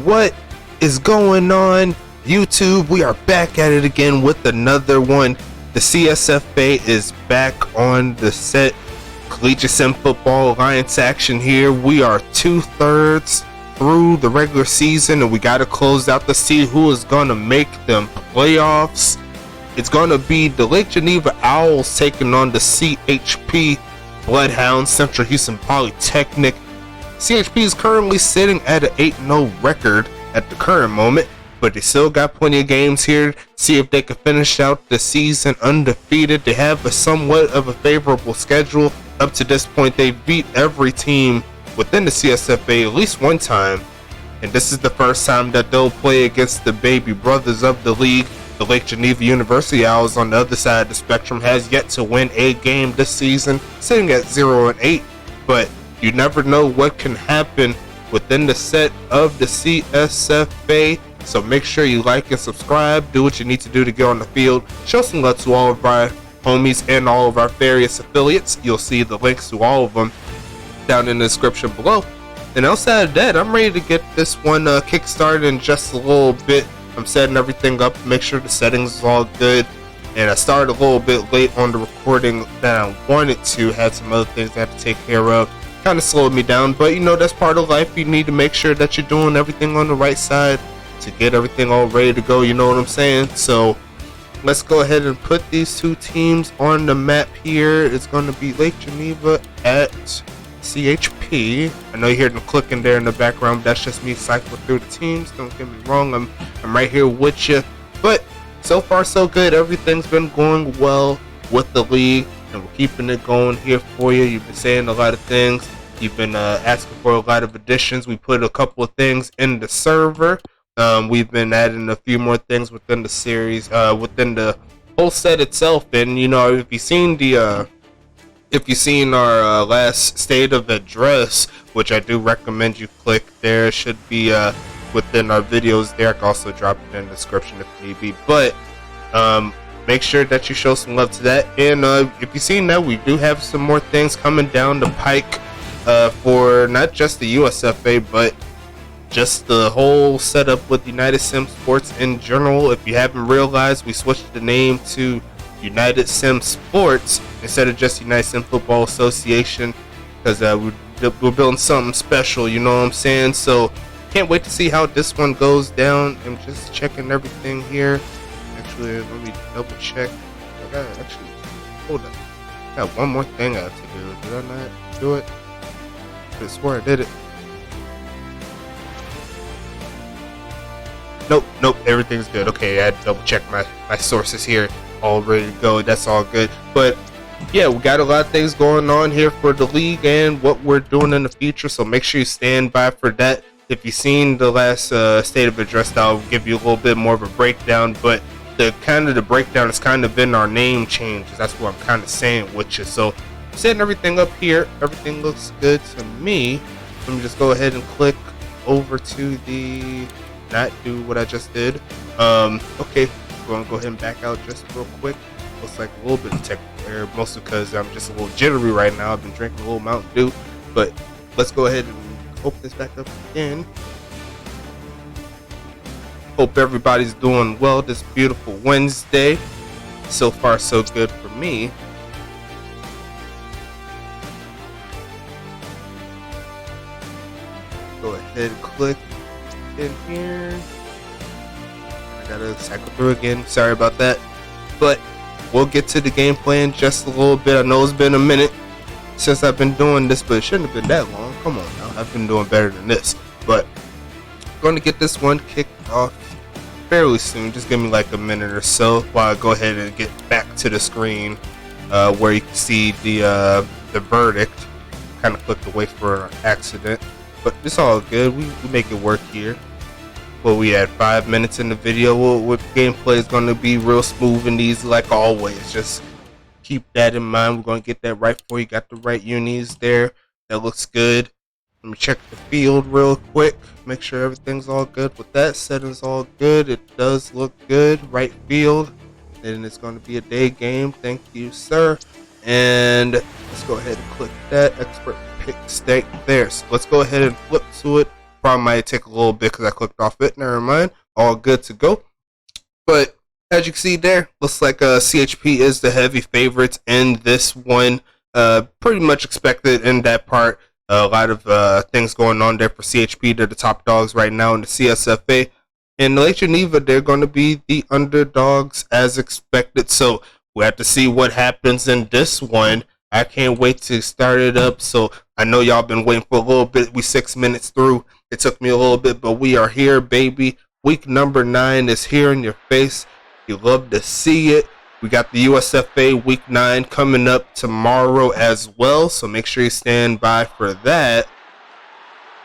What is going on, YouTube? We are back at it again with another one. The CSFA is back on the set. Collegiate Sim Football Alliance action here. We are 2/3 through the regular season, and we got to close out to see who is going to make them playoffs. It's going to be the Lake Geneva Owls taking on the CHP Bloodhounds, Central Houston Polytechnic. CHP is currently sitting at an 8-0 record at the current moment, but they still got plenty of games here. See if they can finish out the season undefeated. They have a somewhat of a favorable schedule. Up to this point, they beat every team within the CSFA at least one time, and this is the first time that they'll play against the baby brothers of the league. The Lake Geneva University Owls on the other side of the spectrum has yet to win a game this season, sitting at 0-8, but you never know what can happen within the set of the CSFA. So make sure you like and subscribe, do what you need to do to get on the field, show some love to all of our homies and all of our various affiliates. You'll see the links to all of them down in the description below. And outside of that, I'm ready to get this one kick-started in just a little bit. I'm setting everything up, make sure the settings is all good. And I started a little bit late on the recording that I wanted to. Had some other things I had to take care of. Kind of slowed me down, but you know, that's part of life. You need to make sure that you're doing everything on the right side to get everything all ready to go, you know what I'm saying? So let's go ahead and put these two teams on the map here. It's going to be Lake Geneva at CHP. I know you hear them clicking there in the background. That's just me cycling through the teams. Don't get me wrong, I'm right here with you. But so far so good. Everything's been going well with the league, and we're keeping it going here for you. You've been saying a lot of things. You've been asking for a lot of additions. We put a couple of things in the server. We've been adding a few more things within the series, within the whole set itself. And you know, if you've seen our last state of address, which I do recommend you click, there should be within our videos there. I can also drop it in the description if need be. But make sure that you show some love to that. And if you've seen that, we do have some more things coming down the pike for not just the USFA, but just the whole setup with United Sim Sports in general. If you haven't realized, we switched the name to United Sim Sports instead of just United Sim Football Association, because we're building something special, you know what I'm saying? So can't wait to see how this one goes down. I'm just checking everything here. Actually, let me double check. Hold up. I got one more thing I have to do. Did I not do it? I swear I did it. Nope, everything's good. Okay, I had to double check my sources here. All ready to go. That's all good. But yeah, we got a lot of things going on here for the league and what we're doing in the future. So make sure you stand by for that. If you've seen the last state of address, I'll give you a little bit more of a breakdown. But the breakdown has kind of been our name changes. That's what I'm kind of saying with you. So setting everything up here. Everything looks good to me. Let me just go ahead and click over to the not do what I just did. Okay, we're gonna go ahead and back out just real quick. Looks like a little bit of technical error, mostly because I'm just a little jittery right now. I've been drinking a little Mountain Dew, but let's go ahead and open this back up again. Hope everybody's doing well this beautiful Wednesday. So far so good for me. Go ahead and click in here. I gotta cycle through again, sorry about that, but we'll get to the gameplay in just a little bit. I know it's been a minute since I've been doing this, but it shouldn't have been that long. Come on now, I've been doing better than this. But I'm going to get this one kicked off fairly soon. Just give me like a minute or so while I go ahead and get back to the screen where you can see the verdict. Kind of clicked away for an accident, but it's all good. We make it work here. Well, we had 5 minutes in the video. What gameplay is going to be real smooth and easy like always. Just keep that in mind. We're going to get that right for you. Got the right unis there. That looks good. Let me check the field real quick. Make sure everything's all good with that. Settings all good. It does look good. Right field. And it's going to be a day game. Thank you, sir. And let's go ahead and click that expert pick state there. So let's go ahead and flip to it probably might take a little bit because I clicked off it. Never mind. All good to go. But as you can see there, looks like CHP is the heavy favorites in this one. Pretty much expected in that part. A lot of things going on there for CHP. They're the top dogs right now in the CSFA. In Lake Geneva, they're going to be the underdogs as expected. So we have to see what happens in this one. I can't wait to start it up. So I know y'all been waiting for a little bit. We 6 minutes through. It took me a little bit, but we are here, baby. Week number 9 is here in your face. You love to see it. We got the USFA Week 9 coming up tomorrow as well, so make sure you stand by for that.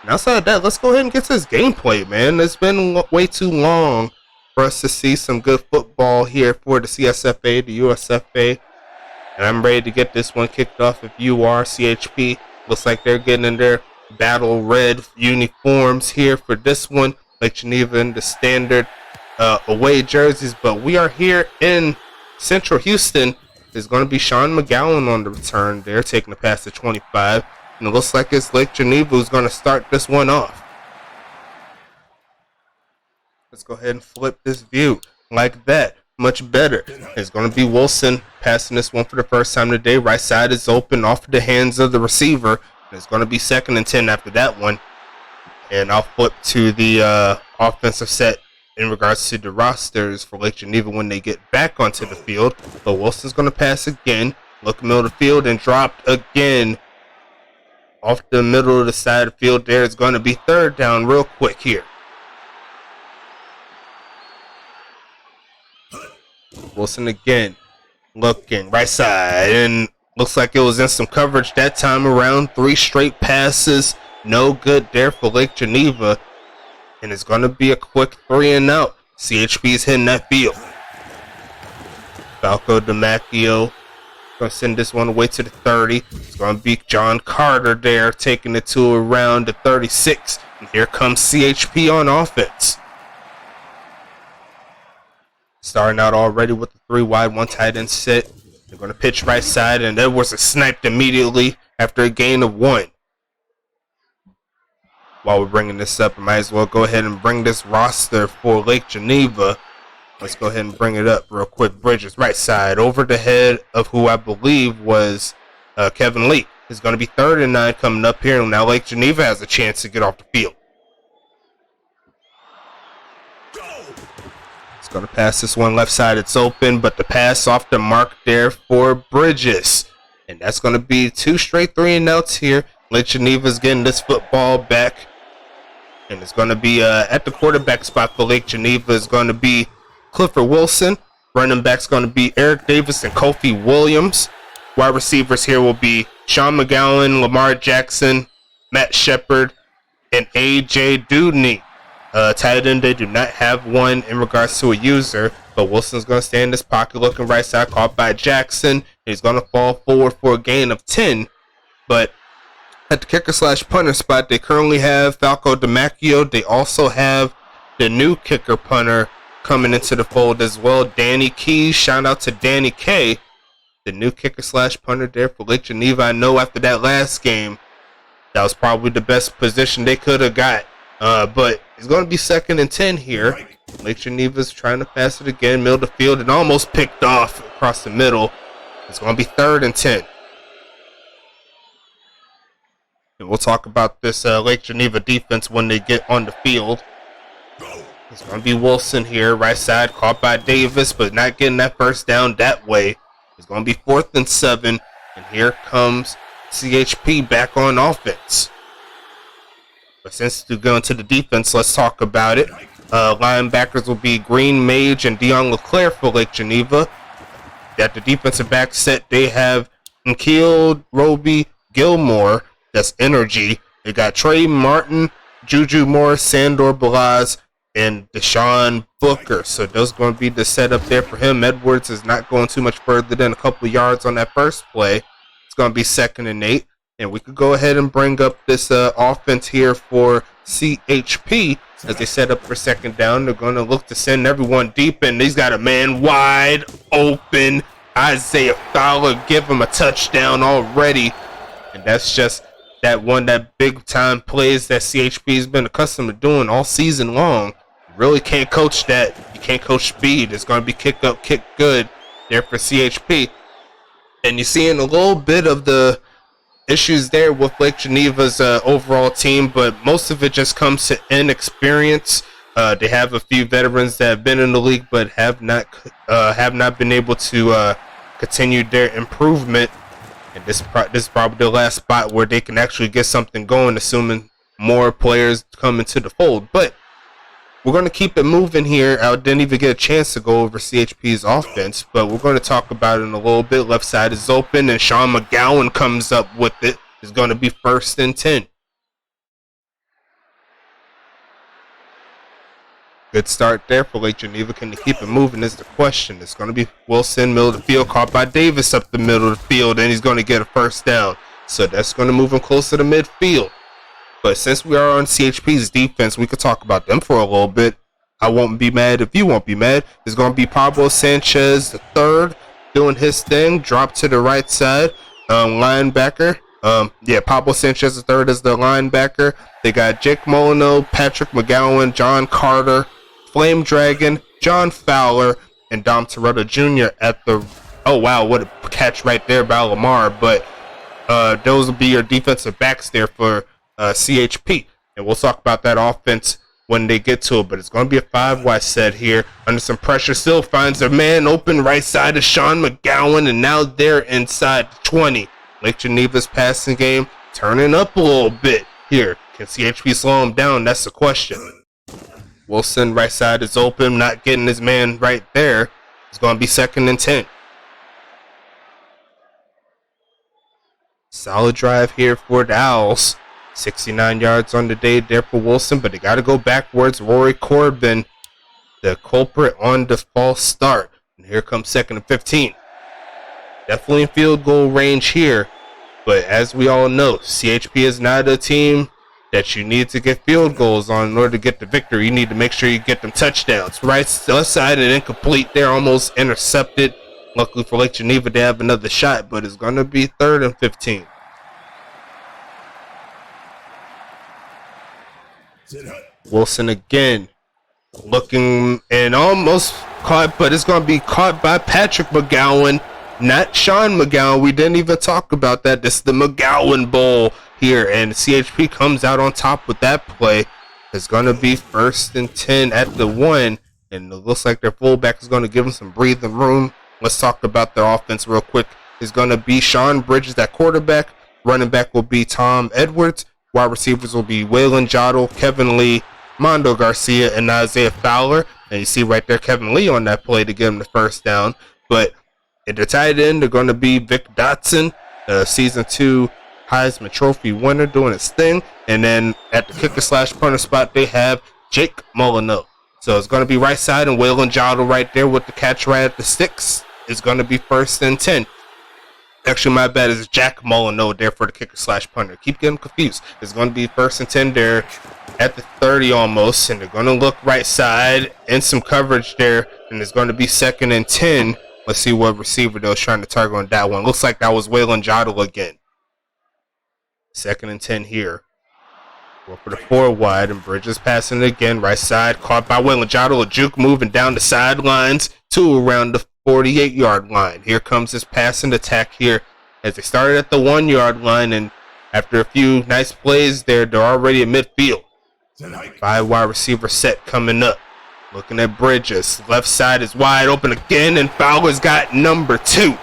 And outside of that, let's go ahead and get to this gameplay, man. It's been way too long for us to see some good football here for the CSFA, the USFA. And I'm ready to get this one kicked off. If you are CHP, looks like they're getting in their battle red uniforms here for this one. Lake Geneva in the standard away jerseys, but we are here in Central Houston. Is going to be Sean McGowan on the return. They're taking the pass to 25, and it looks like it's Lake Geneva who's going to start this one off. Let's go ahead and flip this view like that. Much better. It's going to be Wilson passing this one for the first time today. Right side is open off the hands of the receiver. It's going to be 2nd and 10 after that one. And I'll flip to the offensive set in regards to the rosters for Lake Geneva when they get back onto the field. But Wilson's going to pass again. Look middle of the field and dropped again. Off the middle of the side of the field there. It's going to be 3rd down real quick here. Wilson again. Looking right side. And looks like it was in some coverage that time around. 3 straight passes. No good there for Lake Geneva. And it's going to be a quick 3 and out. CHP is hitting that field. Falco DiMacchio going to send this one away to the 30. It's going to be John Carter there taking it to around the 36. And here comes CHP on offense. Starting out already with the 3 wide, 1 tight end set. They're going to pitch right side, and Edwards is sniped immediately after a gain of 1. While we're bringing this up, I might as well go ahead and bring this roster for Lake Geneva. Let's go ahead and bring it up real quick. Bridges, right side, over the head of who I believe was Kevin Lee. It's going to be 3rd and 9 coming up here, and now Lake Geneva has a chance to get off the field. It's going to pass this one left side. It's open, but the pass off the mark there for Bridges. And that's going to be 2 straight 3 and outs here. Lake Geneva's getting this football back. And it's going to be at the quarterback spot for Lake Geneva is going to be Clifford Wilson. Running back's going to be Eric Davis and Kofi Williams. Wide receivers here will be Sean McGowan, Lamar Jackson, Matt Shepard, and A.J. Dudney. Tight end, they do not have one in regards to a user, but Wilson's going to stay in this pocket looking right side, caught by Jackson. He's going to fall forward for a gain of 10, but at the kicker/punter spot, they currently have Falco DiMacchio. They also have the new kicker punter coming into the fold as well, Danny Keys. Shout out to Danny K, the new kicker/punter there for Lake Geneva. I know after that last game, that was probably the best position they could have got. But it's going to be 2nd and 10 here. Lake Geneva's trying to pass it again, middle of the field, and almost picked off across the middle. It's going to be 3rd and 10. And we'll talk about this Lake Geneva defense when they get on the field. It's going to be Wilson here, right side, caught by Davis, but not getting that first down that way. It's going to be 4th and 7, and here comes CHP back on offense. But since we're going to the defense, let's talk about it. Linebackers will be Green Mage and Dion LeClaire for Lake Geneva. At the defensive back set, they have Nkeel Roby Gilmore. That's Energy. They got Trey Martin, Juju Morris, Sandor Balaz, and Deshaun Booker. So those are going to be the setup there for him. Edwards is not going too much further than a couple of yards on that first play. It's going to be 2nd and 8. And we could go ahead and bring up this offense here for CHP as they set up for 2nd down. They're going to look to send everyone deep, and he's got a man wide open. Isaiah Fowler give him a touchdown already. And that's just that big time plays that CHP has been accustomed to doing all season long. You really can't coach that. You can't coach speed. It's going to be kick up, kick good there for CHP. And you're seeing a little bit of the issues there with Lake Geneva's overall team, but most of it just comes to inexperience. They have a few veterans that have been in the league but have not been able to continue their improvement. And this is probably the last spot where they can actually get something going, assuming more players come into the fold. But we're going to keep it moving here. I didn't even get a chance to go over CHP's offense, but we're going to talk about it in a little bit. Left side is open, and Sean McGowan comes up with it. It's going to be 1st and 10. Good start there for Lake Geneva. Can they keep it moving is the question. It's going to be Wilson, middle of the field, caught by Davis up the middle of the field, and he's going to get a 1st down. So that's going to move him closer to midfield. But since we are on CHP's defense, we could talk about them for a little bit. I won't be mad if you won't be mad. It's going to be Pablo Sanchez III doing his thing. Drop to the right side. Linebacker. Pablo Sanchez III is the linebacker. They got Jake Molyneux, Patrick McGowan, John Carter, Flame Dragon, John Fowler, and Dom Toretto Jr. at the... Oh, wow, what a catch right there by Lamar. But those will be your defensive backs there for CHP. And we'll talk about that offense when they get to it. But it's going to be a 5-wide set here. Under some pressure, still finds a man open right side of Sean McGowan. And now they're inside the 20. Lake Geneva's passing game turning up a little bit here. Can CHP slow him down? That's the question. Wilson, right side is open, not getting his man right there. It's going to be 2nd and 10. Solid drive here for the Owls. 69 yards on the day there for Wilson, but they got to go backwards. Rory Corbin, the culprit on the false start. And here comes 2nd and 15. Definitely in field goal range here. But as we all know, CHP is not a team that you need to get field goals on in order to get the victory. You need to make sure you get them touchdowns. Right, left side and incomplete. They're almost intercepted. Luckily for Lake Geneva, they have another shot, but it's going to be 3rd and 15. Wilson again. Looking and almost caught, but it's going to be caught by Patrick McGowan. Not Sean McGowan. We didn't even talk about that. This is the McGowan Bowl here, and CHP comes out on top with that play. It's going to be 1st and 10 at the 1, and it looks like their fullback is going to give them some breathing room. Let's talk about their offense real quick. It's going to be Sean Bridges at quarterback. Running back will be Tom Edwards. Wide receivers will be Waylon Jottle, Kevin Lee, Mondo Garcia, and Isaiah Fowler. And you see right there Kevin Lee on that play to give him the 1st down. But at the tight end, they're going to be Vic Dotson, Season 2 Heisman Trophy winner, doing his thing. And then at the kicker/punter spot, they have Jake Molyneux. So it's going to be right side, and Waylon Jottle right there with the catch right at the 6. It's going to be 1st and 10. Actually, my bad, is Jack Molyneux there for the kicker/punter. Keep getting confused. It's going to be 1st and 10 there at the 30 almost, and they're going to look right side and some coverage there, and it's going to be 2nd and 10. Let's see what receiver they was trying to target on that one. Looks like that was Waylon Jottle again. 2nd and 10 here. Go for the 4 wide, and Bridges passing it again. Right side, caught by Waylon Jottle. A juke moving down the sidelines to around the 48-yard line. Here comes this passing attack here as they started at the 1-yard line, and after a few nice plays there, they're already at midfield. 5 wide receiver set coming up. Looking at Bridges. Left side is wide open again, and Fowler's got number 2.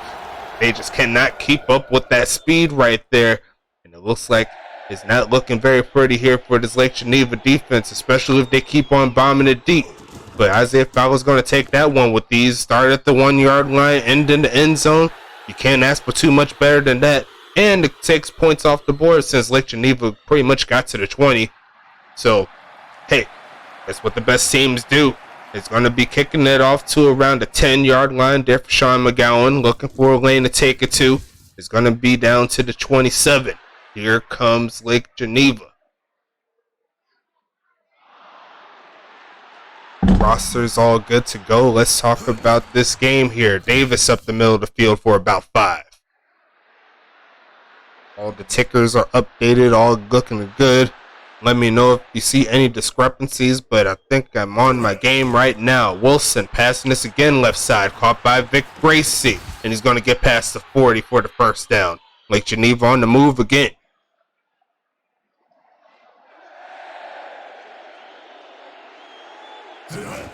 They just cannot keep up with that speed right there, and it looks like it's not looking very pretty here for this Lake Geneva defense, especially if they keep on bombing it deep. But Isaiah Fowler's going to take that one with these. Start at the 1-yard line, end in the end zone. You can't ask for too much better than that. And it takes points off the board since Lake Geneva pretty much got to the 20. So, hey, that's what the best teams do. It's going to be kicking it off to around the 10-yard line there for Sean McGowan. Looking for a lane to take it to. It's going to be down to the 27. Here comes Lake Geneva. Roster's all good to go. Let's talk about this game here. Davis up the middle of the field for about 5. All the tickers are updated, all looking good. Let me know if you see any discrepancies, but I think I'm on my game right now. Wilson passing this again left side, caught by Vic Gracie, and he's going to get past the 40 for the first down. Lake Geneva on the move again. And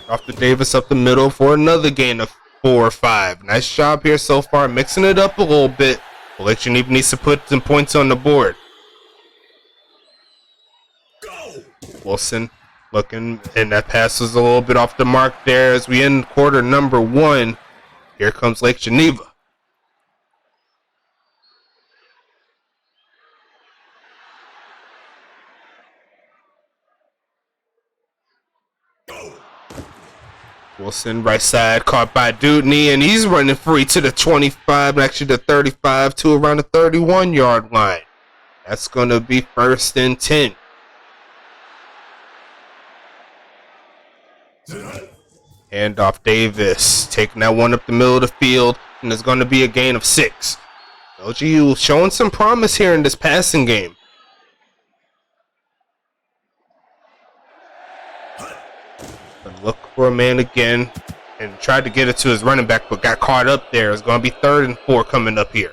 off to Davis up the middle for another gain of 4 or 5. Nice job here so far, mixing it up a little bit. Lake Geneva needs to put some points on the board. Wilson looking, and that pass was a little bit off the mark there as we end quarter number 1. Here comes Lake Geneva. Wilson right side, caught by Dudney, and he's running free to the 25, actually the 35 to around the 31-yard line. That's going to be 1st and 10. Handoff Davis, taking that one up the middle of the field, and there's going to be a gain of 6. LGU showing some promise here in this passing game. But look for a man again, and tried to get it to his running back, but got caught up there. It's going to be 3rd and 4 coming up here.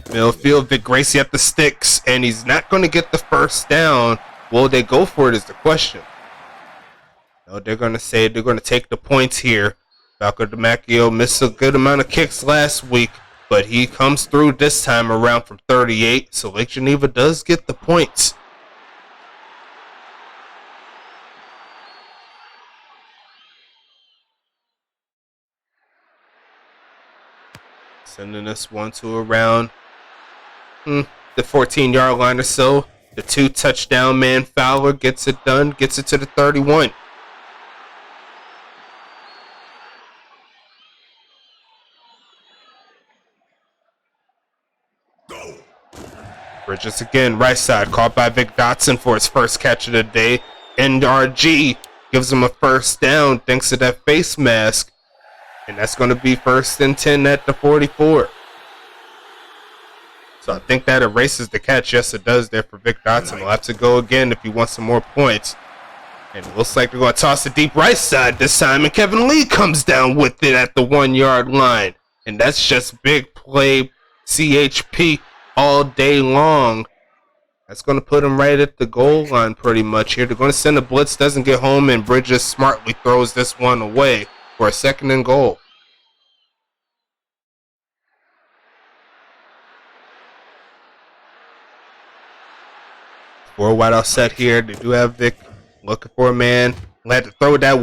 Midfield, Vic Gracie at the sticks, and he's not going to get the first down. Will they go for it is the question. No, they're going to say they're going to take the points here. Falco DiMacchio missed a good amount of kicks last week, but he comes through this time around from 38, so Lake Geneva does get the points. Sending this one to around the 14-yard line or so. The 2 touchdown man Fowler gets it done, gets it to the 31. Bridges again, right side, caught by Vic Dotson for his first catch of the day. NRG gives him a first down thanks to that face mask. And that's going to be 1st and 10 at the 44. So I think that erases the catch. Yes, it does there for Vic Dotson. He'll have to go again if he wants some more points. And it looks like they're going to toss the deep right side this time. And Kevin Lee comes down with it at the 1-yard line. And that's just big play CHP all day long. That's going to put him right at the goal line pretty much here. They're going to send a blitz, doesn't get home, and Bridges smartly throws this one away for a 2nd and goal. For a wideout set here, they do have Vic looking for a man. Had to throw that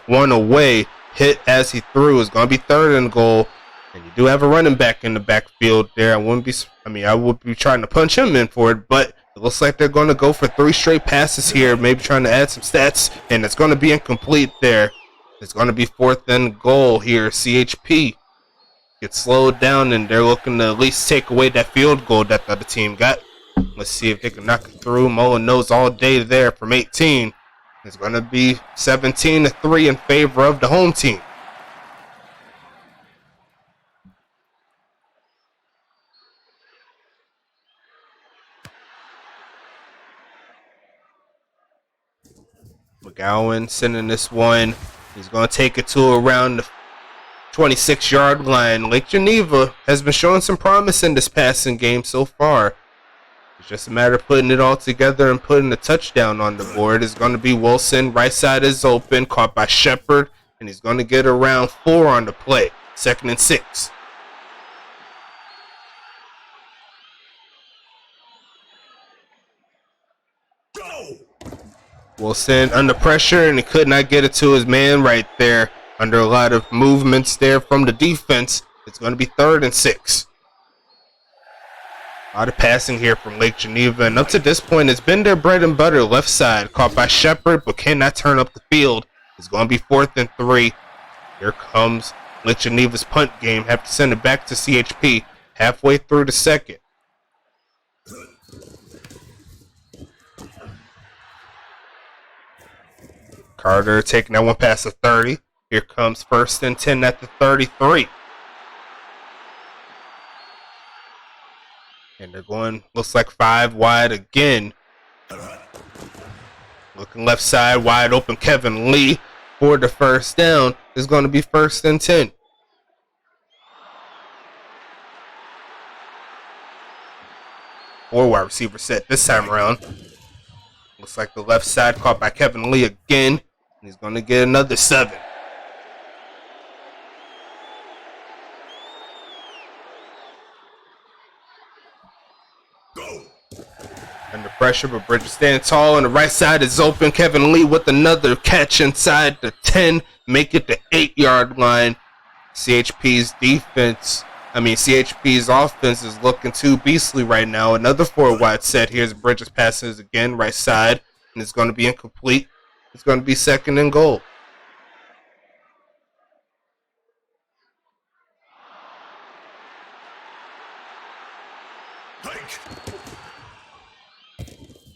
one away. Hit as he threw. It's going to be 3rd and goal. And you do have a running back in the backfield there. I would be trying to punch him in for it, but it looks like they're going to go for 3 straight passes here, maybe trying to add some stats, and it's going to be incomplete there. It's going to be 4th and goal here. CHP gets slowed down, and they're looking to at least take away that field goal that the other team got. Let's see if they can knock it through. Mullen knows all day there from 18. It's going to be 17-3 in favor of the home team. McGowan sending this one. He's going to take it to around the 26-yard line. Lake Geneva has been showing some promise in this passing game so far. It's just a matter of putting it all together and putting the touchdown on the board. It's going to be Wilson. Right side is open, caught by Shepard, and he's going to get around 4 on the play. 2nd and 6. Wilson under pressure, and he could not get it to his man right there. Under a lot of movements there from the defense, it's going to be 3rd and 6. A lot of passing here from Lake Geneva, and up to this point, it's been their bread and butter. Left side, caught by Shepard, but cannot turn up the field. It's going to be 4th and 3. Here comes Lake Geneva's punt game. Have to send it back to CHP halfway through the 2nd. Carter taking that one past the 30. Here comes 1st and 10 at the 33. And they're going, looks like 5 wide again. Looking left side, wide open. Kevin Lee for the 1st down. Is going to be 1st and 10. Four wide receiver set this time around. Looks like the left side caught by Kevin Lee again. He's going to get another 7. Under pressure, but Bridges standing tall, and the right side is open. Kevin Lee with another catch inside the 10, make it the 8-yard line. CHP's offense is looking too beastly right now. Another 4 wide set. Here's Bridges passes again, right side, and it's going to be incomplete. It's going to be 2nd and goal.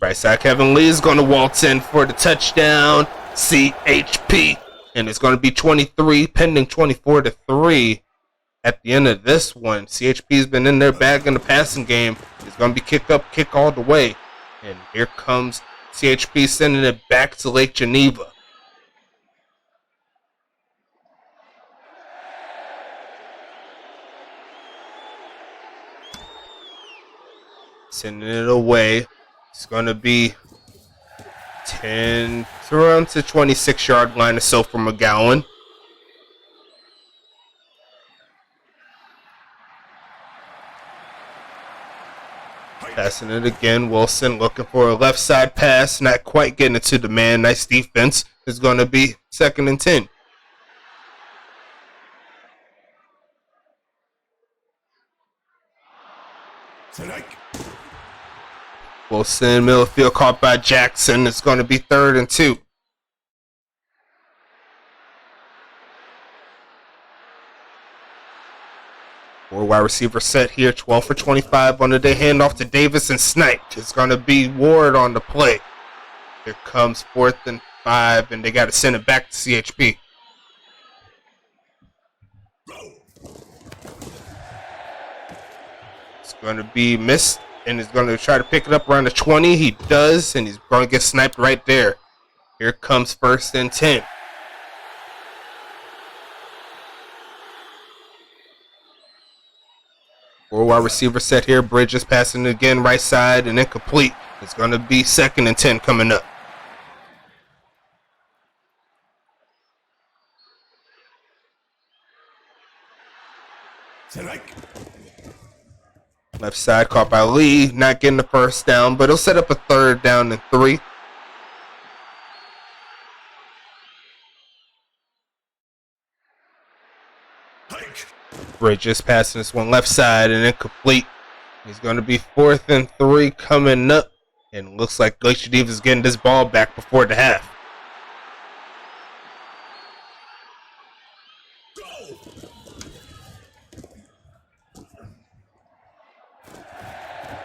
Right side, Kevin Lee is going to waltz in for the touchdown. CHP. And it's going to be 23, pending 24-3 at the end of this one. CHP's been in their bag in the passing game. It's going to be kick up, kick all the way. And here comes CHP sending it back to Lake Geneva. Sending it away. It's going to be 10 around to 26-yard line or so for McGowan. Passing it again. Wilson looking for a left side pass. Not quite getting it to the man. Nice defense. It's going to be 2nd and 10. Wilson, middle field caught by Jackson. It's going to be 3rd and 2. Four wide receiver set here. 12 for 25 on the day. Handoff to Davis and sniped. It's going to be Ward on the play. Here comes 4th and 5, and they got to send it back to CHP. It's going to be missed. And he's going to try to pick it up around the 20. He does, and he's going to get sniped right there. Here comes 1st and 10. Four wide receiver set here. Bridges passing again, right side, and incomplete. It's going to be 2nd and 10 coming up. Left side caught by Lee, not getting the 1st down, but he'll set up a 3rd down and 3. Bridges passing this one left side and incomplete. He's going to be 4th and 3 coming up, and looks like Geneva is getting this ball back before the half.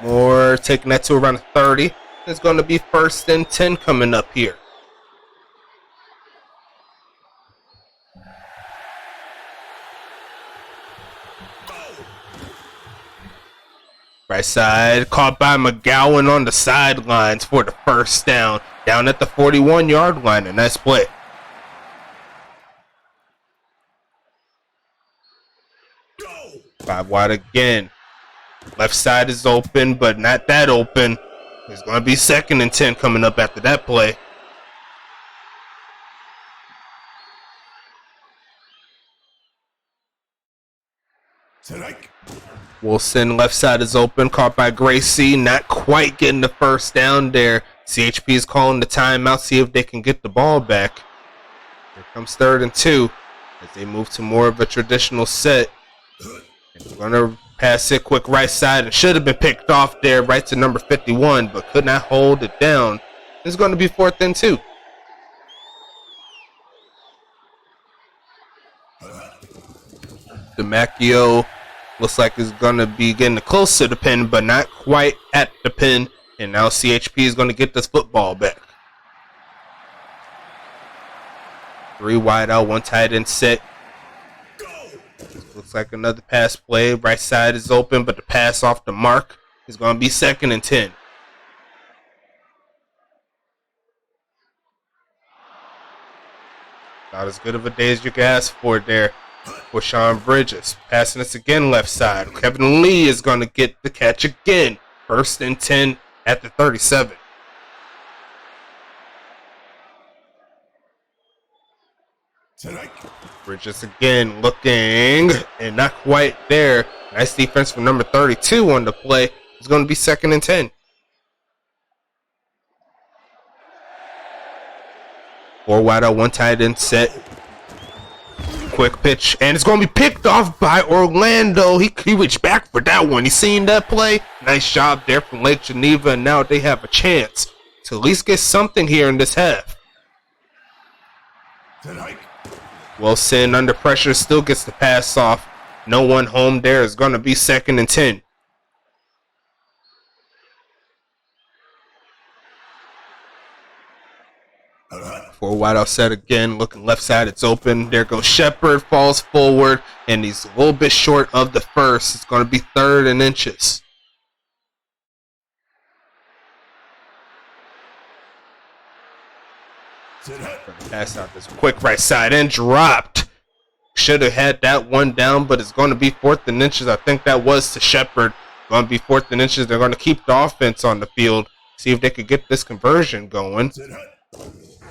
Moore taking that to around 30. It's going to be 1st and 10 coming up here. Right side, caught by McGowan on the sidelines for the 1st down. Down at the 41-yard line, a nice play. Five wide again. Left side is open, but not that open. It's going to be 2nd and 10 coming up after that play. Wilson, left side is open, caught by Gracie. Not quite getting the 1st down there. CHP is calling the timeout, see if they can get the ball back. Here comes 3rd and 2 as they move to more of a traditional set. And they're going to pass it quick right side, and should have been picked off there right to number 51, but could not hold it down. It's going to be 4th and 2. DeMacchio looks like he's going to be getting close to the pin, but not quite at the pin. And now CHP is going to get this football back. 3 wide out, 1 tight end set. Looks like another pass play. Right side is open, but the pass off the mark is going to be 2nd and 10. Not as good of a day as you could ask for there for Sean Bridges. Passing this again left side. Kevin Lee is going to get the catch again. 1st and 10 at the 37. Bridges again looking and not quite there. Nice defense from number 32 on the play. It's going to be 2nd and 10. 4 wide out, 1 tight end set. Quick pitch, and it's going to be picked off by Orlando. He reached back for that one. He seen that play. Nice job there from Lake Geneva, and now they have a chance to at least get something here in this half. Wilson under pressure still gets the pass off. No one home there. Is going to be 2nd and 10. Four wide out set again. Looking left side. It's open. There goes Shepard. Falls forward. And he's a little bit short of the first. It's going to be 3rd and inches. Pass out this quick right side and dropped. Should have had that one down, but it's going to be 4th and inches. I think that was to Shepard. Going to be 4th and inches. They're going to keep the offense on the field. See if they could get this conversion going.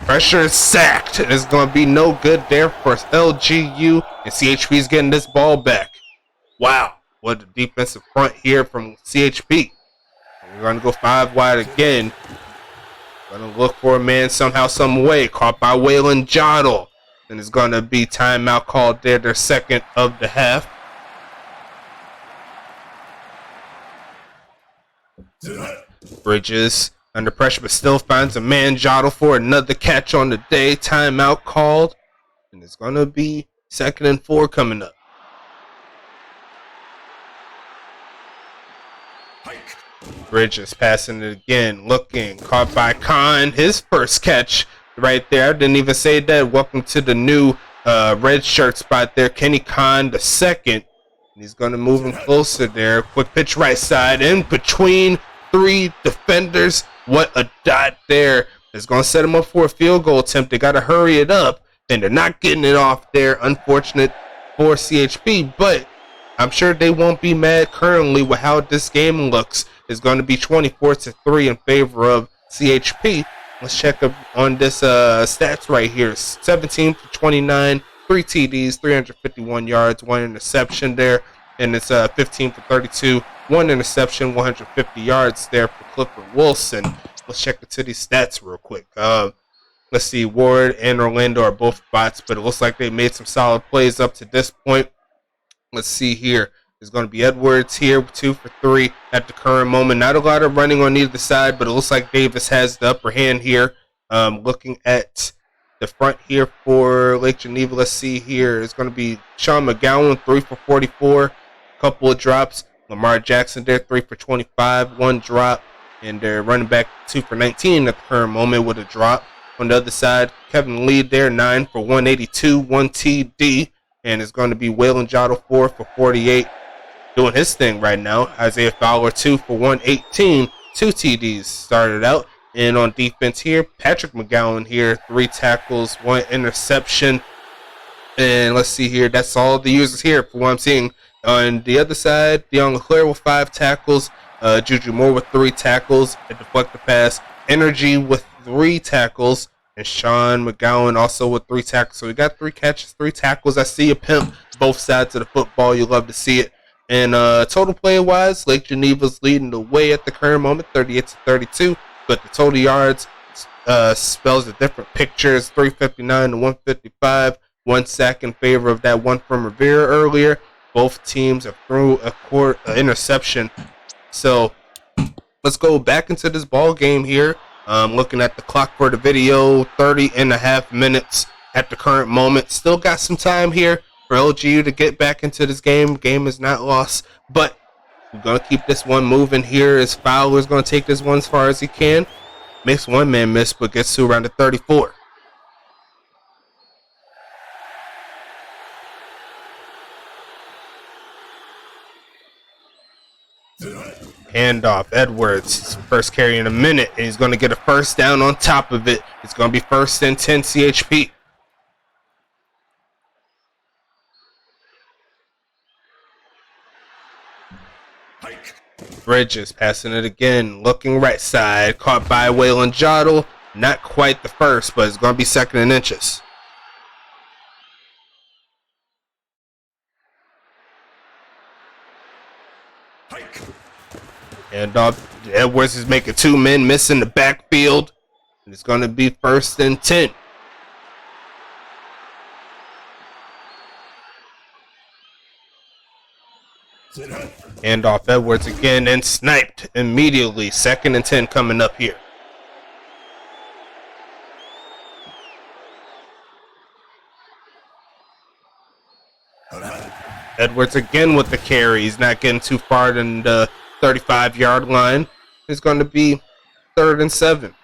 Pressure is sacked. It's going to be no good there for LGU. And CHP is getting this ball back. Wow. What a defensive front here from CHP. And we're going to go 5 wide again. Going to look for a man somehow, some way. Caught by Waylon Jottle. And it's going to be timeout called there, their 2nd of the half. Bridges under pressure, but still finds a man. Jottle for another catch on the day. Timeout called. And it's going to be 2nd and 4 coming up. Bridges passing it again, looking, caught by Khan. His first catch right there. I didn't even say that. Welcome to the new red shirt spot there. Kenny Khan, the 2nd. And he's going to move him closer there. Quick pitch right side in between 3 defenders. What a dot there. It's going to set him up for a field goal attempt. They got to hurry it up. And they're not getting it off there. Unfortunate for CHP. But I'm sure they won't be mad currently with how this game looks. It's going to be 24-3 in favor of CHP. Let's check up on this stats right here. 17 for 29, 3 TDs, 351 yards, 1 interception there. And it's 15 for 32, 1 interception, 150 yards there for Clifford Wilson. Let's check into these stats real quick. Let's see, Ward and Orlando are both bots, but it looks like they made some solid plays up to this point. Let's see here. There's going to be Edwards here, 2 for 3 at the current moment. Not a lot of running on either side, but it looks like Davis has the upper hand here. Looking at the front here for Lake Geneva, let's see here. It's going to be Sean McGowan, 3 for 44, a couple of drops. Lamar Jackson there, 3 for 25, 1 drop. And they're running back 2 for 19 at the current moment with a drop. On the other side, Kevin Lee there, 9 for 182, 1 TD. And it's going to be Waylon Jottle, 4 for 48. Doing his thing right now. Isaiah Fowler, 2 for 118. 2 TDs started out. And on defense here, Patrick McGowan here, 3 tackles, 1 interception. And let's see here. That's all the users here for what I'm seeing. On the other side, Deion LeClaire with 5 tackles. Juju Moore with 3 tackles. A deflected pass. Energy with 3 tackles. And Sean McGowan also with 3 tackles. So we got 3 catches, 3 tackles. I see a pimp both sides of the football. You love to see it. And total play-wise, Lake Geneva's leading the way at the current moment, 38-32. But the total yards spells a different picture. It's 359 to 155. 1 sack in favor of that one from Rivera earlier. Both teams have threw an interception. So let's go back into this ball game here. Looking at the clock for the video, 30.5 minutes at the current moment. Still got some time here for LGU to get back into this game. Game is not lost, but we're going to keep this one moving here as Fowler's going to take this one as far as he can. Makes one man miss, but gets to around the 34. Handoff, Edwards, his first carry in a minute, and he's going to get a first down on top of it. It's going to be 1st and 10 CHP. Bridges passing it again, looking right side, caught by Waylon Jottle. Not quite the first, but it's going to be 2nd and inches. And Edwards is making 2 men miss in the backfield. And it's going to be 1st and 10. Handoff, Edwards again, and sniped immediately. 2nd and 10 coming up here. Edwards again with the carry. He's not getting too far in the 35-yard line. It's going to be 3rd and 7.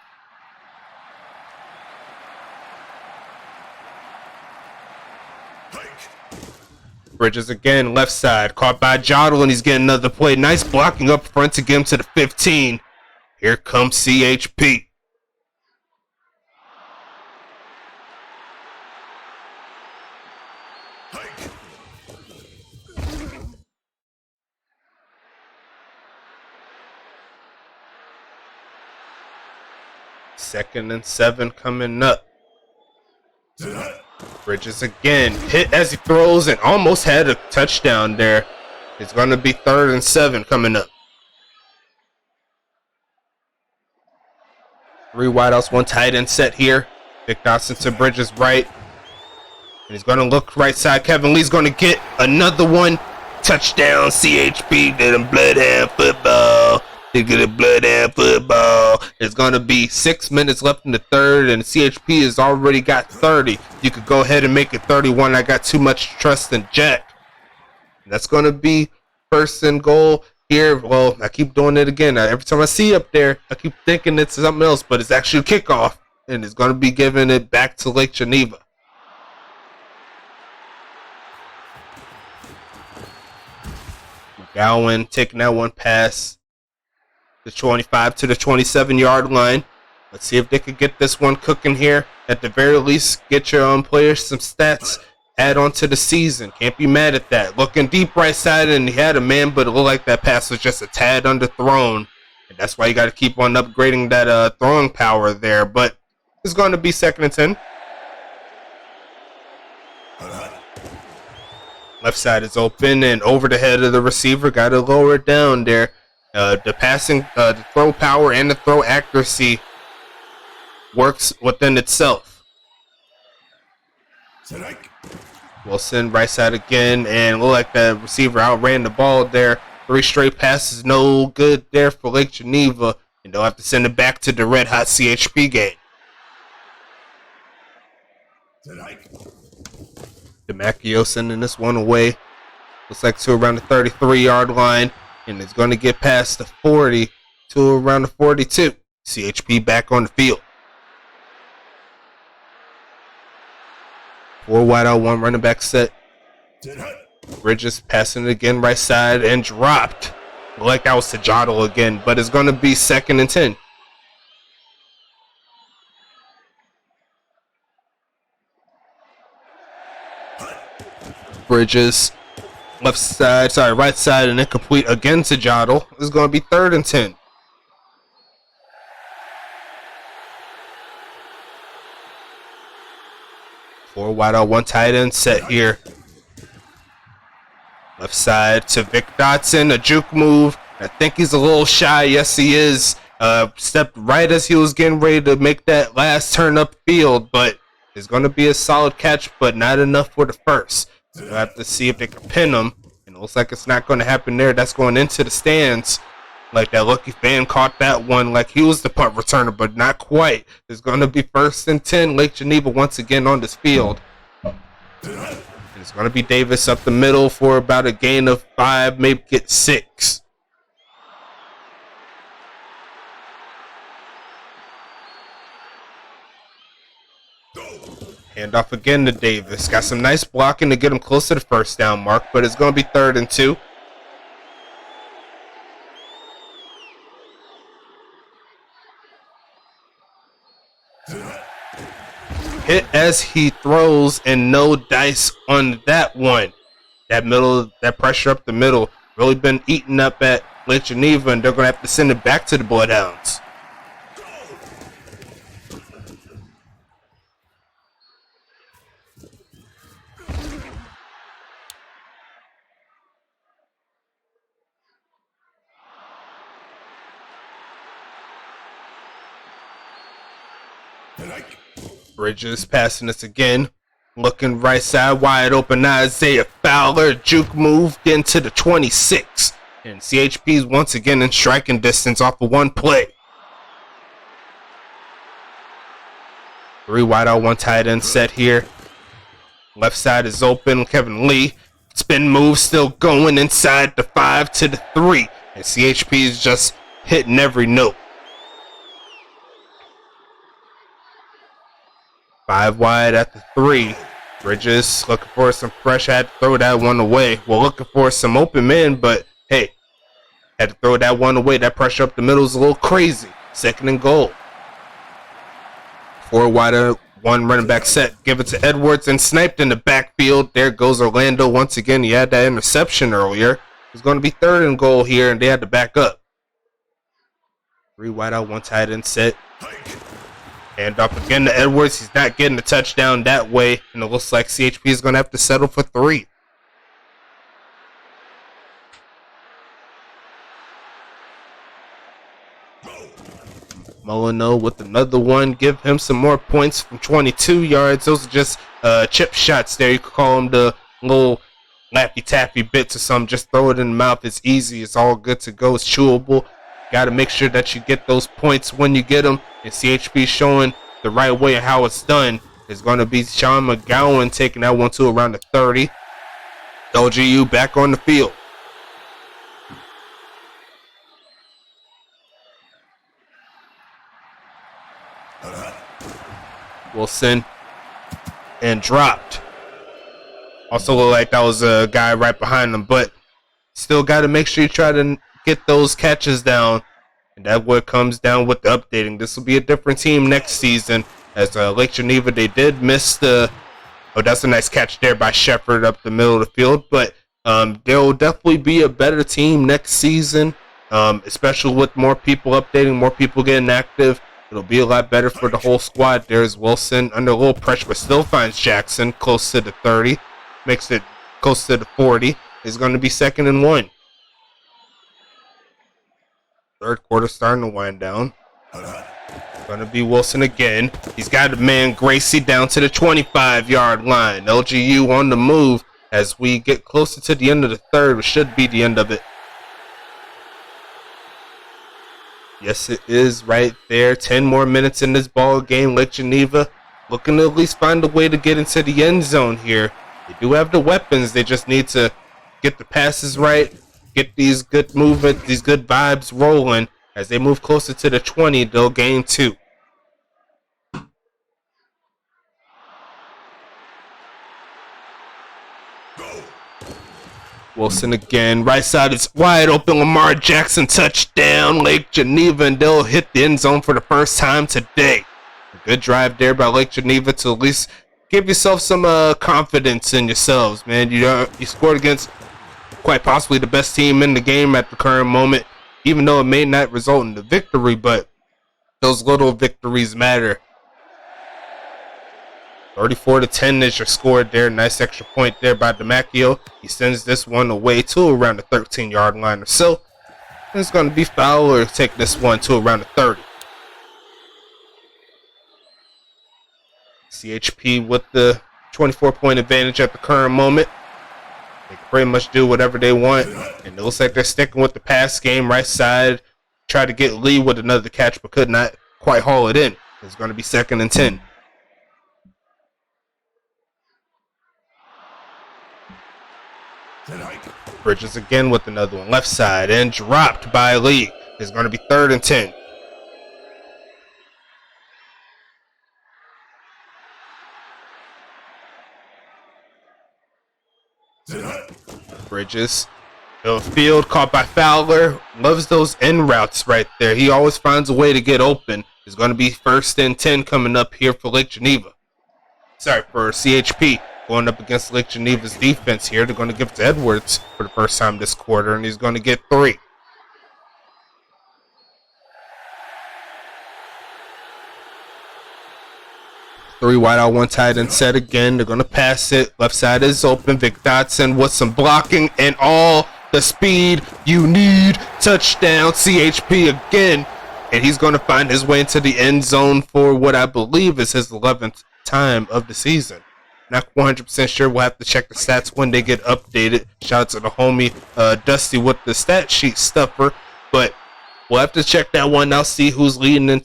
Bridges again, left side, caught by Jottle, and he's getting another play. Nice blocking up front to get him to the 15. Here comes CHP. Second and 7 coming up. Bridges again, hit as he throws and almost had a touchdown there. It's going to be 3rd and 7 coming up. 3 wideouts, 1 tight end set here. Vic Dotson to Bridges right. And he's going to look right side. Kevin Lee's going to get another one. Touchdown, CHP, did him Bloodhound football. They get a Bloodhound football. There's going to be 6 minutes left in the 3rd, and CHP has already got 30. You could go ahead and make it 31. I got too much trust in Jack. And that's going to be 1st and goal here. Well, I keep doing it again. Every time I see up there, I keep thinking it's something else, but it's actually a kickoff, and it's going to be giving it back to Lake Geneva. McGowan taking that one pass. The 25 to the 27-yard line. Let's see if they could get this one cooking here. At the very least, get your own players some stats. Add on to the season. Can't be mad at that. Looking deep right side, and he had a man, but it looked like that pass was just a tad underthrown. And that's why you got to keep on upgrading that throwing power there. But it's going to be 2nd and 10. Left side is open and over the head of the receiver. Got to lower it down there. The passing, the throw power and the throw accuracy works within itself. Wilson right side again, and look like the receiver outran the ball there. 3 straight passes, no good there for Lake Geneva, and they'll have to send it back to the red hot CHP game. DeMacchio sending this one away. Looks like to around the 33-yard line. And it's going to get past the 40 to around the 42. CHP back on the field. 4 wide out, 1 running back set. Bridges passing it again right side and dropped. Like that was to Jottle again, but it's going to be 2nd and 10. Bridges. Right side and incomplete again to Jottle. This is going to be 3rd and 10. Four wide out, 1 tight end set here. Left side to Vic Dotson, a juke move. I think he's a little shy. Yes, he is. Stepped right as he was getting ready to make that last turn upfield, but it's going to be a solid catch, but not enough for the first. We'll have to see if they can pin him. And it looks like it's not going to happen there. That's going into the stands. Like that lucky fan caught that one like he was the punt returner, but not quite. It's going to be 1st and 10. Lake Geneva once again on this field. And it's going to be Davis up the middle for about a gain of 5, maybe get 6. Handoff again to Davis. Got some nice blocking to get him close to the first down mark, but it's going to be 3rd and 2. hit as he throws and no dice on that one. That middle, that pressure up the middle really been eaten up at Lake Geneva, and they're going to have to send it back to the Bloodhounds. Bridges passing us again. Looking right side, wide open. Isaiah Fowler. Juke moved into the 26. And CHP's once again in striking distance off of one play. 3 wide out, 1 tight end set here. Left side is open. Kevin Lee. Spin move still going inside the 5 to the 3. And CHP is just hitting every note. 5 wide at the 3. Bridges looking for some fresh. Had to throw that one away. Well, looking for some open men, but hey, had to throw that one away. That pressure up the middle is a little crazy. 2nd and goal. 4 wide, 1 running back set. Give it to Edwards and sniped in the backfield. There goes Orlando once again. He had that interception earlier. It's going to be 3rd and goal here, and they had to back up. 3 wide out, 1 tight end set. Hand off again to Edwards. He's not getting the touchdown that way, and it looks like CHP is going to have to settle for 3. Molino with another one. Give him some more points from 22 yards. Those are just chip shots there. You could call them the little Laffy Taffy bits or something. Just throw it in the mouth. It's easy. It's all good to go. It's chewable. Got to make sure that you get those points when you get them. And CHP showing the right way of how it's done. It's going to be Sean McGowan taking that one to around the 30. LGU back on the field. Wilson and dropped. Also looked like that was a guy right behind him, but still got to make sure you try to get those catches down. And that's what comes down with the updating. This will be a different team next season. As Lake Geneva, they did miss the... Oh, that's a nice catch there by Shepard up the middle of the field. But there will definitely be a better team next season, especially with more people updating, more people getting active. It'll be a lot better for the whole squad. There's Wilson under a little pressure, but still finds Jackson close to the 30. Makes it close to the 40. It's going to be 2nd and 1. 3rd quarter starting to wind down. Going to be Wilson again. He's got a man, Gracie, down to the 25-yard line. LGU on the move as we get closer to the end of the 3rd. It should be the end of it. Yes, it is right there. 10 more minutes in this ball game. Lake Geneva looking to at least find a way to get into the end zone here. They do have the weapons. They just need to get the passes right, get these good movement, these good vibes rolling. As they move closer to the 20, they'll gain 2. Wilson again. Right side is wide open. Lamar Jackson touchdown. Lake Geneva, and they'll hit the end zone for the first time today. A good drive there by Lake Geneva to at least give yourself some confidence in yourselves, man. You scored against quite possibly the best team in the game at the current moment, even though it may not result in the victory, but those little victories matter. 34-10 is your score there. Nice extra point there by DeMacchio. He sends this one away to around the 13-yard line or so. And it's going to be Fowler to take this one to around the 30. CHP with the 24-point advantage at the current moment. They can pretty much do whatever they want. And it looks like they're sticking with the pass game. Right side. Tried to get Lee with another catch, but could not quite haul it in. It's going to be 2nd and 10. Bridges again with another one. Left side and dropped by Lee. It's going to be 3rd and 10. Bridges. Field caught by Fowler. Loves those end routes right there. He always finds a way to get open. It's going to be 1st and 10 coming up here for Lake Geneva. for CHP. Going up against Lake Geneva's defense here. They're going to give it to Edwards for the first time this quarter, and he's going to get 3. Three wide out, 1 tight end set again. They're going to pass it. Left side is open. Vic Dotson with some blocking and all the speed you need. Touchdown, CHP again. And he's going to find his way into the end zone for what I believe is his 11th time of the season. Not 100% sure. We'll have to check the stats when they get updated. Shout out to the homie Dusty with the stat sheet stuffer. But we'll have to check that one out, see who's leading in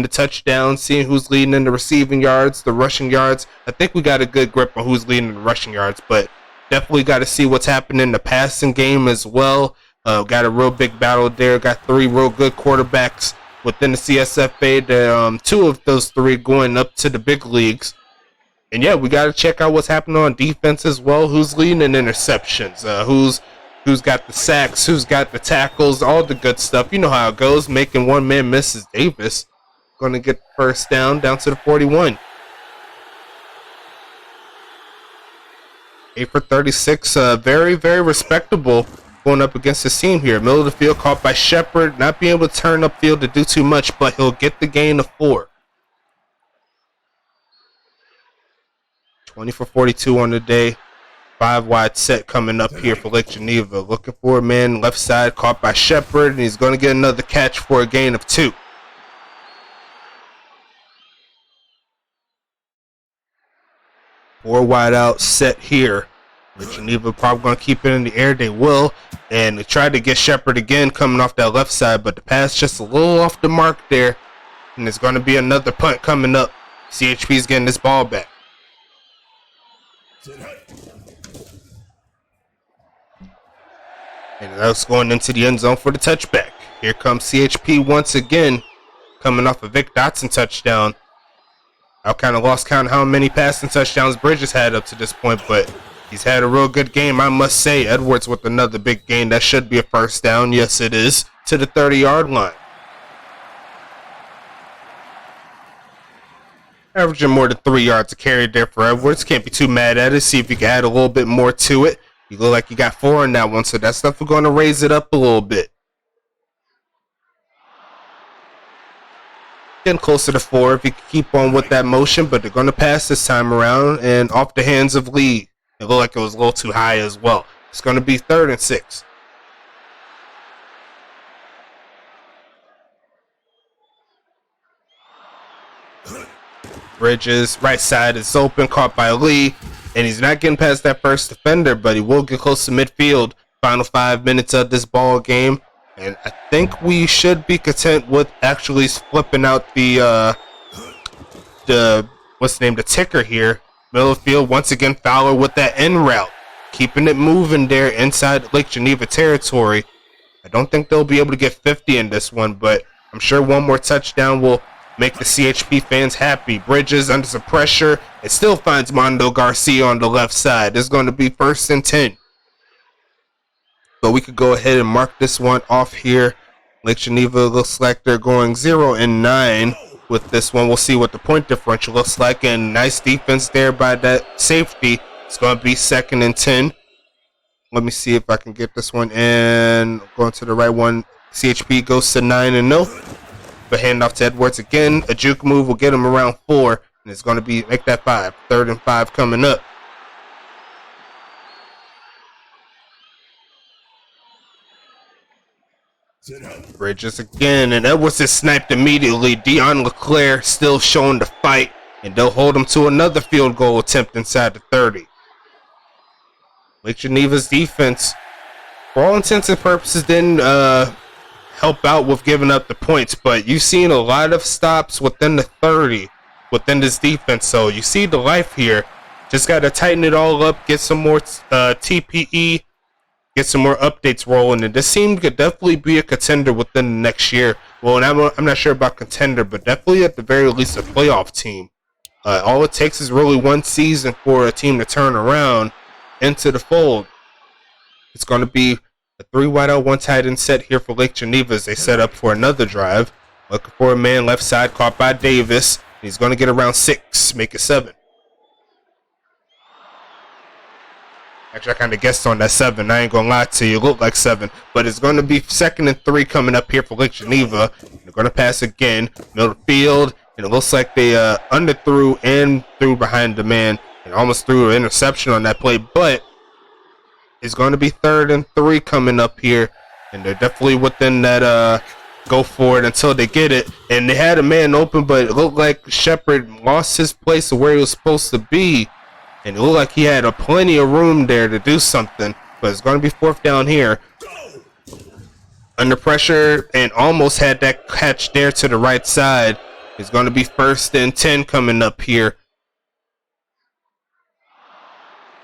the touchdown, seeing who's leading in the receiving yards, the rushing yards. I think we got a good grip on who's leading in the rushing yards, but definitely got to see what's happening in the passing game as well. Got a real big battle there. Got 3 real good quarterbacks within the CSFA. 2 of those 3 going up to the big leagues. And yeah, we got to check out what's happening on defense as well. Who's leading in interceptions? Who's got the sacks? Who's got the tackles? All the good stuff. You know how it goes. Making one man miss is Davis. Going to get first down to the 41. 8 for 36. Very, very respectable going up against his team here. Middle of the field caught by Shepard. Not being able to turn upfield to do too much, but he'll get the gain of 4. 20 for 42 on the day. 5 wide set coming up here for Lake Geneva. Looking for a man left side, caught by Shepard, and he's going to get another catch for a gain of 2. Four wide out set here. Lake Geneva probably going to keep it in the air. They will. And they tried to get Shepard again coming off that left side, but the pass just a little off the mark there. And there's going to be another punt coming up. CHP's getting this ball back. And that's going into the end zone for the touchback. Here comes CHP once again, coming off a Vic Dotson touchdown. I kind of lost count how many passing touchdowns Bridges had up to this point, but he's had a real good game, I must say. Edwards with another big gain. That should be a first down. Yes, it is. To the 30-yard line. Averaging more than 3 yards a carry there for Edwards. Can't be too mad at it. See if you can add a little bit more to it. You look like you got 4 in that one, so that stuff we're going to raise it up a little bit. Getting closer to 4 if you can keep on with that motion, but they're going to pass this time around and off the hands of Lee. It looked like it was a little too high as well. It's going to be 3rd and 6. Bridges, right side is open, caught by Lee, and he's not getting past that first defender, but he will get close to midfield. Final 5 minutes of this ball game, and I think we should be content with actually flipping out the ticker here. Middle of the field, once again, Fowler with that end route, keeping it moving there inside Lake Geneva territory. I don't think they'll be able to get 50 in this one, but I'm sure one more touchdown will make the CHP fans happy. Bridges under some pressure. It still finds Mondo Garcia on the left side. It's going to be 1st and 10. But we could go ahead and mark this one off here. Lake Geneva looks like they're going 0 and 9 with this one. We'll see what the point differential looks like. And nice defense there by that safety. It's going to be 2nd and 10. Let me see if I can get this one in. Going to the right one. CHP goes to 9 and 0. But hand off to Edwards again. A juke move will get him around 4. And it's going to be, make that 5. 3rd and 5 coming up. Bridges again. And Edwards is sniped immediately. Dion LeClaire still showing the fight. And they'll hold him to another field goal attempt inside the 30. Lake Geneva's defense, for all intents and purposes, didn't help out with giving up the points, but you've seen a lot of stops within the 30 within this defense, so you see the life here. Just got to tighten it all up, get some more TPE, get some more updates rolling, and this team could definitely be a contender within the next year. Well, and I'm not sure about contender, but definitely at the very least a playoff team. All it takes is really one season for a team to turn around into the fold. It's going to be a 3 wide out, 1 tight end set here for Lake Geneva as they set up for another drive. Looking for a man left side, caught by Davis. He's going to get around 6, make it 7. Actually, I kind of guessed on that 7. I ain't gonna lie to you. It looked like 7. But it's going to be 2nd and 3 coming up here for Lake Geneva. They're going to pass again. Middle of the field. And it looks like they underthrew and threw behind the man. And almost threw an interception on that play. But it's going to be 3rd and 3 coming up here. And they're definitely within that go for it until they get it. And they had a man open, but it looked like Shepard lost his place of where he was supposed to be. And it looked like he had plenty of room there to do something. But it's going to be 4th down here. Under pressure and almost had that catch there to the right side. It's going to be 1st and 10 coming up here.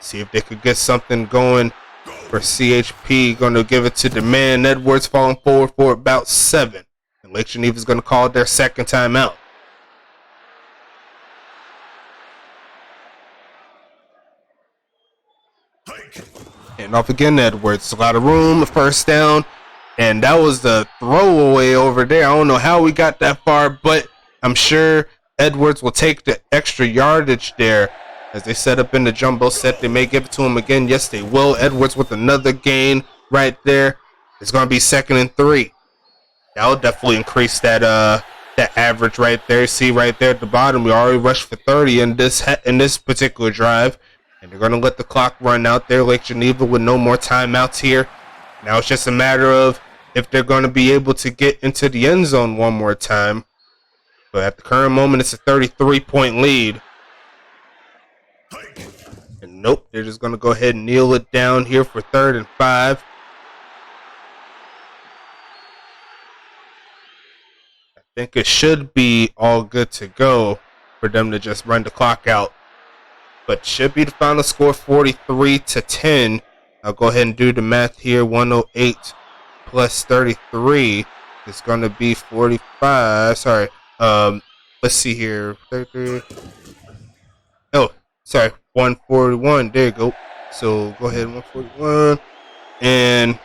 See if they could get something going for CHP. Going to give it to the man. Edwards falling forward for about 7. And Lake Geneva is going to call their 2nd timeout. And off again, Edwards. A lot of room, 1st down. And that was the throwaway over there. I don't know how we got that far, but I'm sure Edwards will take the extra yardage there. As they set up in the jumbo set, they may give it to him again. Yes, they will. Edwards with another gain right there. It's going to be 2nd and 3. That'll definitely increase that that average right there. See right there at the bottom, we already rushed for 30 in this particular drive. And they're going to let the clock run out there. Lake Geneva with no more timeouts here. Now it's just a matter of if they're going to be able to get into the end zone one more time. But at the current moment, it's a 33-point lead. And nope, they're just going to go ahead and kneel it down here for 3rd and 5. I think it should be all good to go for them to just run the clock out. But should be the final score 43-10. I'll go ahead and do the math here. 108 plus 33 is going to be 45. Sorry. Let's see here. 33. Oh, sorry. 141. There you go. So go ahead, 141. And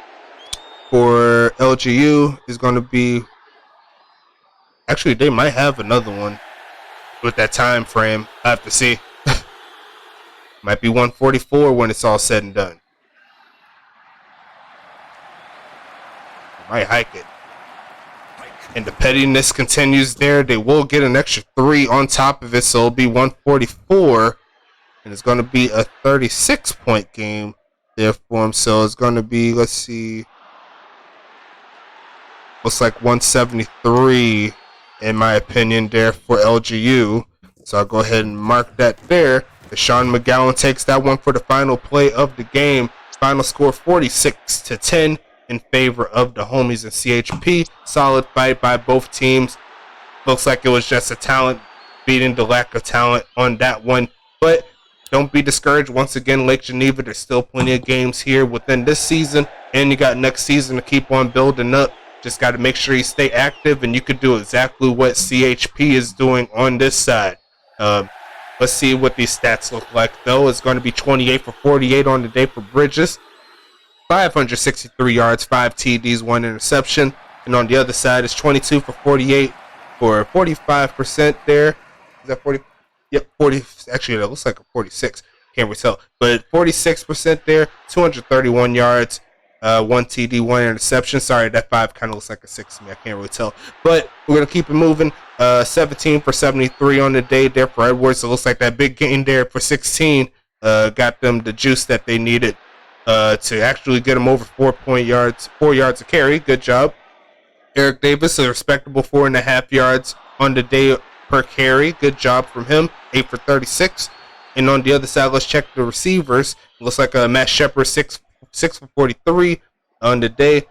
for LGU is going to be. Actually, they might have another one with that time frame. I have to see. Might be 144 when it's all said and done. Might hike it. And the pettiness continues there. They will get an extra 3 on top of it, so it'll be 144. And it's going to be a 36-point game there for them. So it's going to be, let's see, looks like 173, in my opinion, there for LGU. So I'll go ahead and mark that there. Sean McGowan takes that one for the final play of the game. Final score 46-10 in favor of the homies in CHP. Solid fight by both teams. Looks like it was just a talent beating the lack of talent on that one. But don't be discouraged. Once again, Lake Geneva, there's still plenty of games here within this season. And you got next season to keep on building up. Just got to make sure you stay active. And you can do exactly what CHP is doing on this side. Let's see what these stats look like, though. It's going to be 28 for 48 on the day for Bridges. 563 yards, 5 TDs, 1 interception. And on the other side, it's 22 for 48 for 45% there. Is that 40? Yep, 40. Actually, that looks like a 46. Can't really tell. But 46% there, 231 yards, 1 TD, 1 interception. Sorry, that 5 kind of looks like a 6 to me. I can't really tell. But we're going to keep it moving. 17 for 73 on the day there for Edwards. It looks like that big gain there for 16 got them the juice that they needed to actually get them over 4 yards a carry. Good job. Eric Davis, a respectable 4.5 yards on the day per carry. Good job from him. 8 for 36. And on the other side, let's check the receivers. It looks like Matt Shepard, 6 for 43 on the day.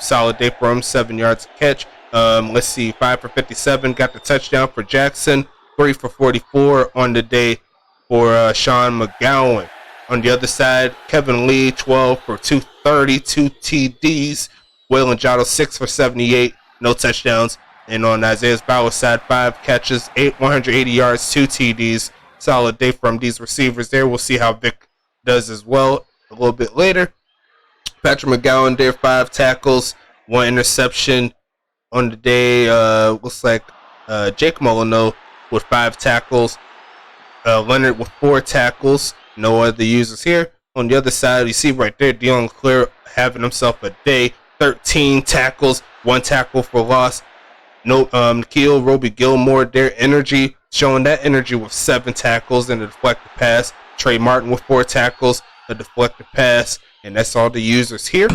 Solid day for him, 7 yards a catch. Let's see, 5 for 57, got the touchdown for Jackson. 3 for 44 on the day for Sean McGowan. On the other side, Kevin Lee, 12 for 230, 2 TDs. Waylon Jotto, 6 for 78, no touchdowns. And on Isaiah Bauer's side, 5 catches, 180 yards, 2 TDs. Solid day from these receivers there. We'll see how Vic does as well a little bit later. Patrick McGowan there, 5 tackles, 1 interception. On the day, looks like Jake Molyneux with 5 tackles. Leonard with 4 tackles. No other users here. On the other side, you see right there, Dion Clear having himself a day. 13 tackles, 1 tackle for loss. Nikhil, Roby Gilmore, their energy, showing that energy with 7 tackles and a deflected pass. Trey Martin with 4 tackles, a deflected pass, and that's all the users here.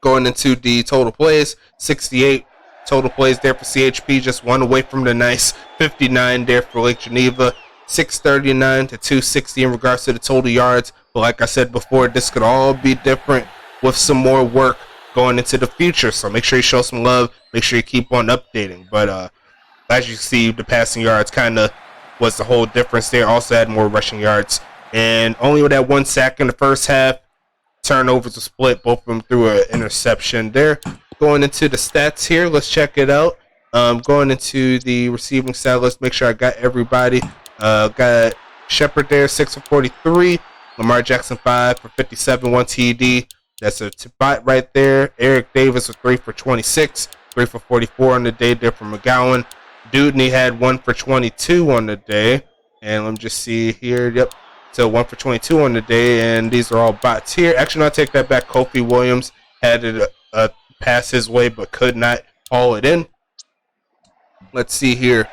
Going into the total plays, 68 total plays there for CHP, just 1 away from the nice 59 there for Lake Geneva. 639 to 260 in regards to the total yards. But like I said before, this could all be different with some more work going into the future. So make sure you show some love. Make sure you keep on updating. But as you see, the passing yards kind of was the whole difference there. Also had more rushing yards. And only with that 1 sack in the first half. Turnovers were split, both of them through an interception there. Going into the stats here, let's check it out. Going into the receiving side, let's make sure I got everybody. Got Shepard there, 6 for 43. Lamar Jackson, 5 for 57, 1 TD. That's a bot right there. Eric Davis with 3 for 26, 3 for 44 on the day there for McGowan. Dudney had 1 for 22 on the day. And let me just see here. Yep. So 1 for 22 on the day, and these are all bots here. Actually, I'll take that back. Kofi Williams had it pass his way, but could not haul it in. Let's see here.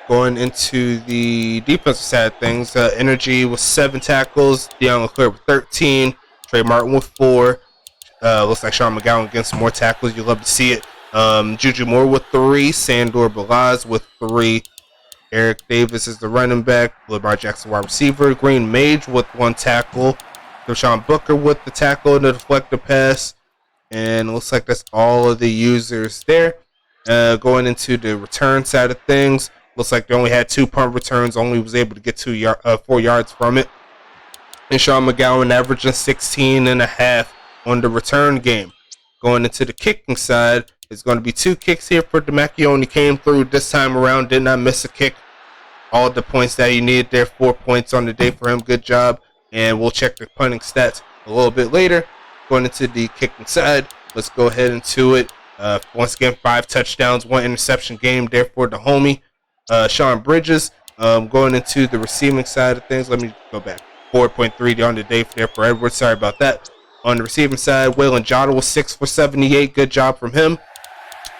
Going into the defensive side of things, Energy with 7 tackles, Dion Leclerc with 13, Trey Martin with 4. Looks like Sean McGowan getting some more tackles. You love to see it. Juju Moore with 3, Sandor Balaz with 3. Eric Davis is the running back. Lamar Jackson wide receiver. Green Mage with 1 tackle. Deshaun Booker with the tackle and the deflector pass. And it looks like that's all of the users there. Going into the return side of things, looks like they only had 2 punt returns. Only was able to get 4 yards from it. And Sean McGowan averaging 16.5 on the return game. Going into the kicking side, it's going to be 2 kicks here for Demakione. Came through this time around, did not miss a kick. All the points that he needed there, 4 points on the day for him. Good job. And we'll check the punting stats a little bit later. Going into the kicking side, let's go ahead into it. Once again, 5 touchdowns, 1 interception game there for the homie. Sean Bridges, going into the receiving side of things. Let me go back. 4.3 on the day there for Edwards. Sorry about that. On the receiving side, Waylon Jota was 6 for 78. Good job from him.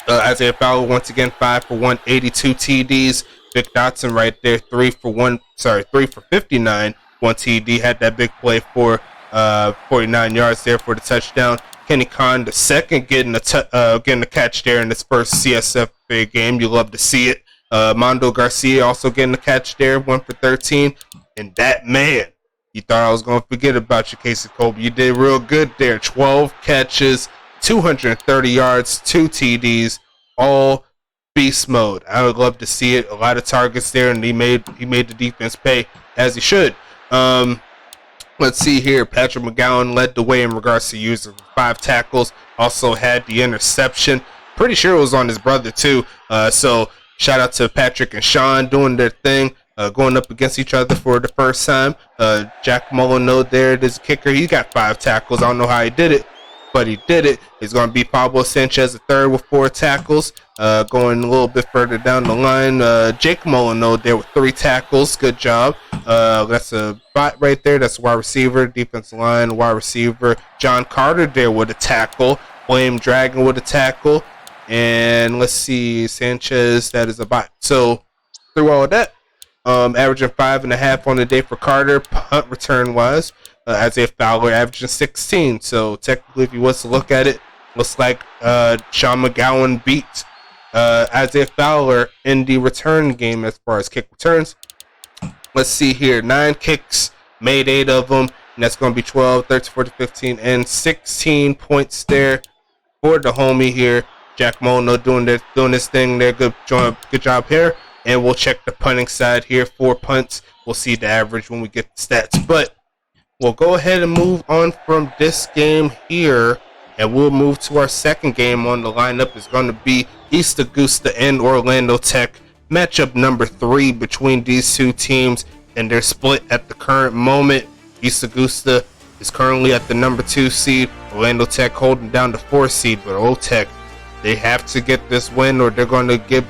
Isaiah Fowler once again 5 for 182 TDs. Vic Dotson right there 3 for 59, 1 TD. Had that big play for 49 yards there for the touchdown. Kenny Khan the second getting a catch there in his first CSFA game. You love to see it. Mondo Garcia also getting a catch there, 1 for 13. And that man, you thought I was going to forget about you, Casey Colby. You did real good there. 12 catches, 230 yards, 2 TDs, all beast mode. I would love to see it. A lot of targets there, and he made the defense pay as he should. Let's see here. Patrick McGowan led the way in regards to using 5 tackles. Also had the interception. Pretty sure it was on his brother too. So shout out to Patrick and Sean doing their thing. Going up against each other for the first time. Jack Molyneux there, this kicker, he got 5 tackles. I don't know how he did it, but he did it. It's going to be Pablo Sanchez the third with 4 tackles. Going a little bit further down the line, Jake Molyneux there with 3 tackles. Good job. That's a bot right there. That's a wide receiver, defensive line, wide receiver. John Carter there with a tackle. William Dragon with a tackle. And let's see, Sanchez, that is a bot. So through all of that, averaging 5.5 on the day for Carter, punt return wise. Isaiah Fowler averaging 16. So technically, if you was to look at it, looks like Sean McGowan beat Isaiah Fowler in the return game as far as kick returns. Let's see here, 9 kicks, made 8 of them, and that's going to be 12, 13, 14, 15, and 16 points there for the homie here. Jack Molyneux doing this thing there. Good job here. And we'll check the punting side here. 4 punts. We'll see the average when we get the stats. But we'll go ahead and move on from this game here. And we'll move to our second game on the lineup. It's going to be East Augusta and Orlando Tech. Matchup number 3 between these 2 teams. And they're split at the current moment. East Augusta is currently at the number 2 seed. Orlando Tech holding down the 4 seed. But Old Tech, they have to get this win or they're going to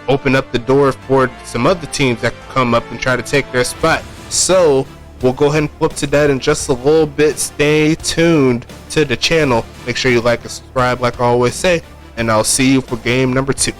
open up the door for some other teams that can come up and try to take their spot. So we'll go ahead and flip to that in just a little bit. Stay tuned to the channel. Make sure you like and subscribe like I always say, and I'll see you for game number 2.